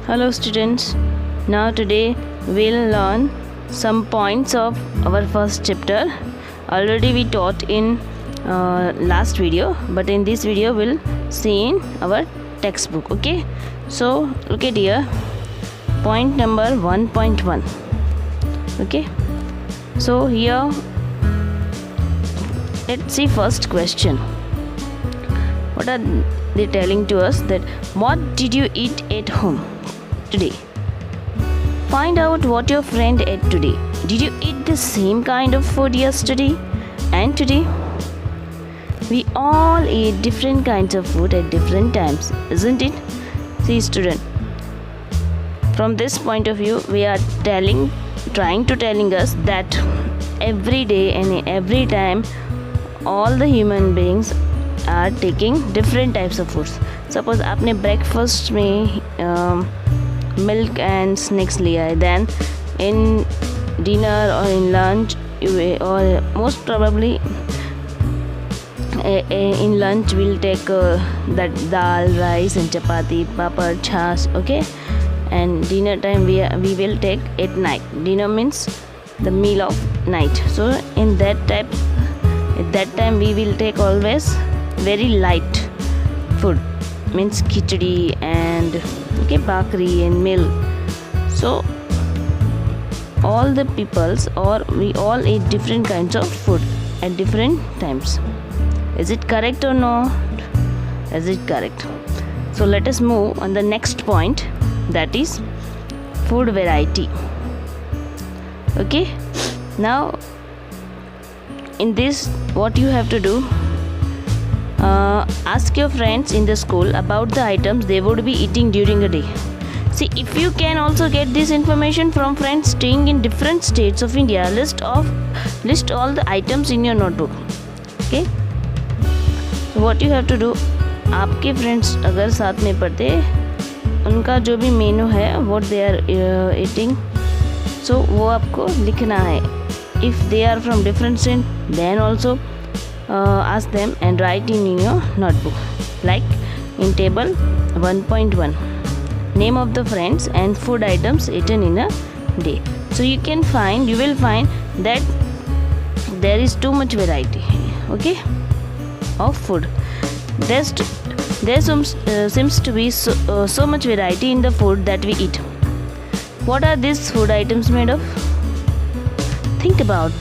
Hello students, now today we'll learn some points of our first chapter. Already we taught in last video, but in this video we'll see in our textbook. Okay, so look at here, point number 1.1. Okay, so here let's see first question. What are they telling to us? That what did you eat at home today? Find out what your friend ate today. Did you eat the same kind of food yesterday and today? We all eat different kinds of food at different times, isn't it? See student, from this point of view we are telling us that every day and every time all the human beings are taking different types of foods. Suppose आपने breakfast में milk and snacks लिया है, then in dinner or in lunch or most probably in lunch we'll take that dal, rice and chapati, papad, chas, okay? And dinner time we will take at night. Dinner means the meal of night. So at that time we will take always very light food, means khichdi and bhakri and milk. So all the peoples or we all eat different kinds of food at different times. Is it correct or not? Is it correct? So let us move on the next point, that is food variety. Okay, now in this what you have to do, ask your friends in the school about the items they would be eating during a day. See, if you can also get this information from friends staying in different states of India, list all the items in your notebook. Okay, so what you have to do, आपके friends अगर साथ में पढ़ते, उनका जो भी मेनू है what they are eating, so वो आपको लिखना है. If they are from different state, then also ask them and write in your notebook, like in table 1.1, name of the friends and food items eaten in a day. So you will find that there is too much variety, okay, of food. There seems to be so much variety in the food that we eat. What are these food items made of? Think about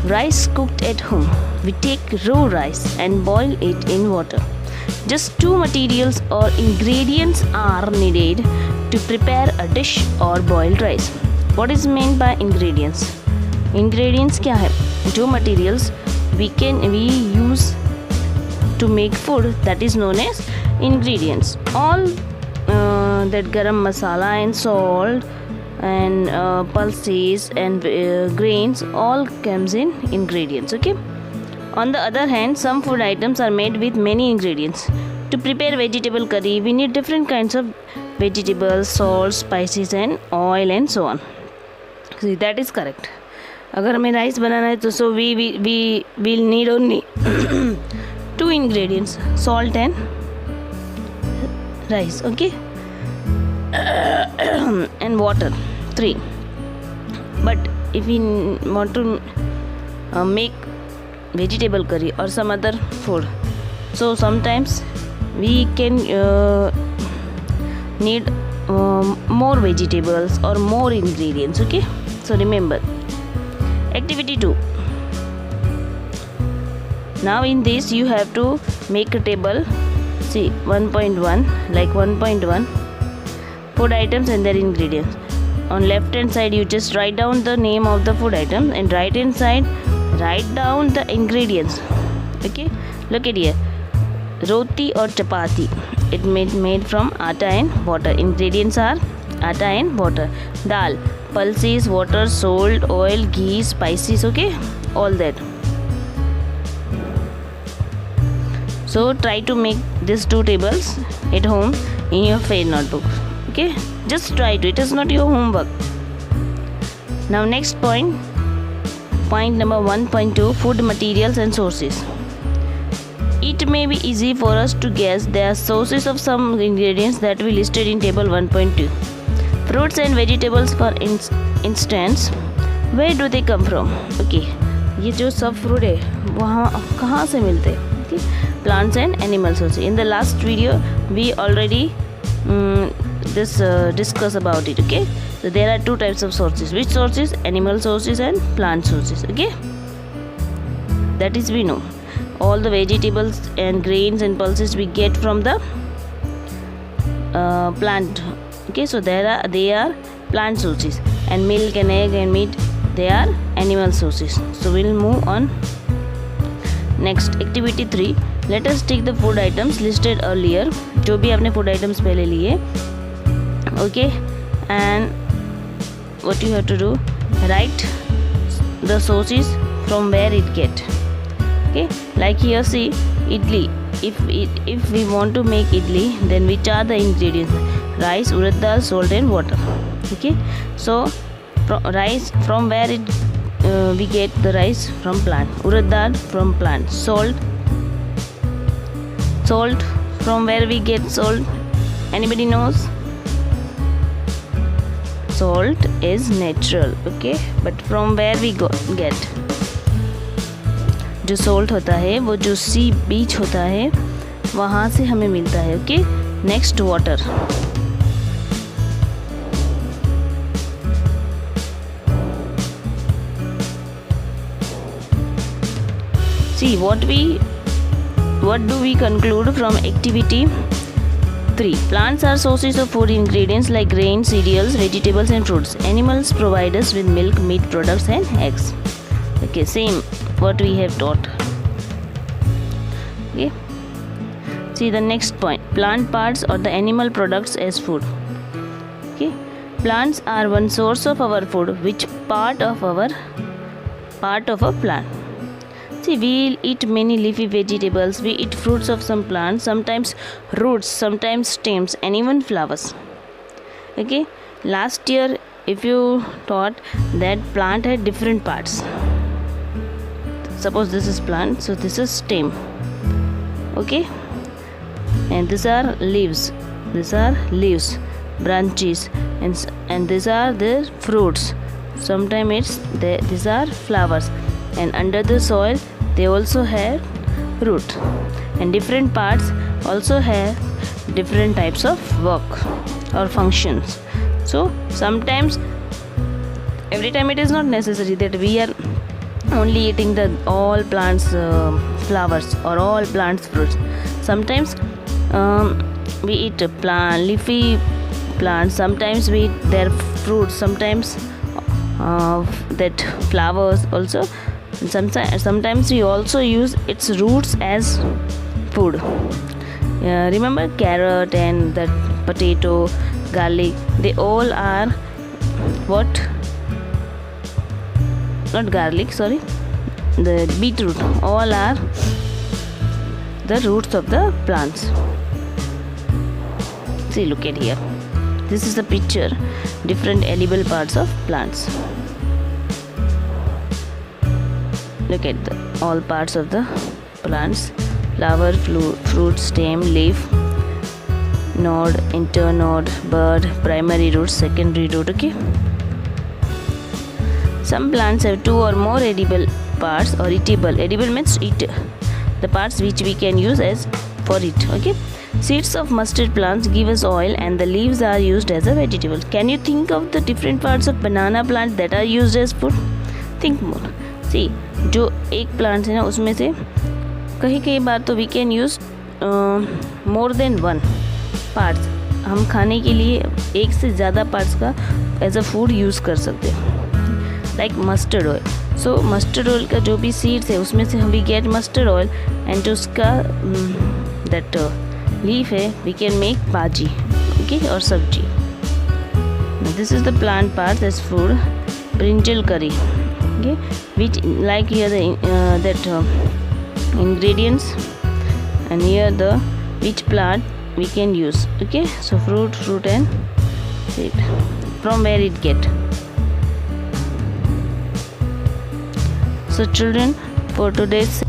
rice cooked at home. We take raw rice and boil it in water. Just two materials or ingredients are needed to prepare a dish or boiled rice. What is meant by ingredients? Ingredients क्या है? Two materials we use to make food, that is known as ingredients. All that garam masala and salt and pulses and grains all comes in ingredients. Okay, on the other hand, some food items are made with many ingredients. To prepare vegetable curry we need different kinds of vegetables, salt, spices and oil and so on. See, that is correct. अगर हमें rice बनाना है तो so we will need only two ingredients, salt and rice, okay, and water, 3. But if we want to make vegetable curry or some other food, so sometimes we can need more vegetables or more ingredients. Okay, so remember, activity 2. Now in this you have to make a table. See 1.1, like 1.1, food items and their ingredients. On left hand side you just write down the name of the food item, and right hand side write down the ingredients. Okay, look at here, roti or chapati, it made from atta and water. Ingredients are atta and water. Dal, pulses, water, salt, oil, ghee, spices, okay, all that. So try to make these two tables at home in your fair notebook. Okay, just try to, it is not your homework. Now next point number 1.2, food materials and sources. it may be easy for us to guess the sources of some ingredients that we listed in table 1.2. Fruits and vegetables for instance, where do they come from? Okay, ये जो सब fruit है वहाँ कहाँ से मिलते हैं? Okay, plants and animal sources. In the last video we already discuss about it. Okay, so there are two types of sources. Which sources? Animal sources and plant sources. Okay, that is we know. All the vegetables and grains and pulses we get from the plant. Okay, so they are plant sources, and milk and egg and meat, they are animal sources. So we'll move on. Next, activity 3. Let us take the food items listed earlier. जो भी आपने food items पहले लिए. Okay, and what you have to do, write the sources from where it get. Okay, like here see idli. If we want to make idli, then which are the ingredients? Rice, urad dal, salt and water. Okay, so rice, from where we get the rice? From plant. Urad dal from plant. Salt from where we get salt? Anybody knows? Salt is natural. Okay, but from where we get? जो salt होता है वो जो सी बीच होता है वहाँ से हमें मिलता है. Okay, next water. See what do we conclude from activity 3? Plants are sources of food ingredients like grains, cereals, vegetables and fruits. Animals provide us with milk, meat products and eggs. Okay, same what we have taught. Okay, see the next point, plant parts or the animal products as food. Okay, plants are one source of our food. Which part of a plant? See, we eat many leafy vegetables, we eat fruits of some plants, sometimes roots, sometimes stems and even flowers. Okay, last year if you thought that plant had different parts, suppose this is plant, so this is stem. Okay, and these are leaves, branches, and these are the fruits. Sometimes these are flowers, and under the soil they also have root, and different parts also have different types of work or functions. So sometimes, every time it is not necessary that we are only eating the all plants flowers or all plants fruits. Sometimes we eat leafy plants, sometimes we eat their fruits, sometimes that flowers also. Sometimes we also use its roots as food. Remember carrot and that potato, garlic, they all are what? Not garlic, sorry, the beetroot, all are the roots of the plants. See, look at here, this is the picture, different edible parts of plants. Look at all parts of the plants: flower, fruit, stem, leaf, node, internode, bud, primary root, secondary root. Okay, some plants have 2 or more edible parts or eatable. Edible means eat, the parts which we can use as for it. Okay, seeds of mustard plants give us oil and the leaves are used as a vegetable. Can you think of the different parts of banana plant that are used as food? Think more. See, जो एक plant है ना उसमें से कई बार तो we can use more than one parts, हम खाने के लिए एक से ज़्यादा पार्ट्स का एज अ फूड यूज़ कर सकते हैं. Like mustard oil. So mustard oil का जो भी सीड्स है उसमें से हम we get mustard oil, and जो उसका दैट लीफ है we can make bhaji. Okay, और सब्जी. This is the plant part as food. Brinjal curry. Okay, which like here the ingredients, and here the which plant we can use. Okay, so fruit and seed, from where it get. So children, for today's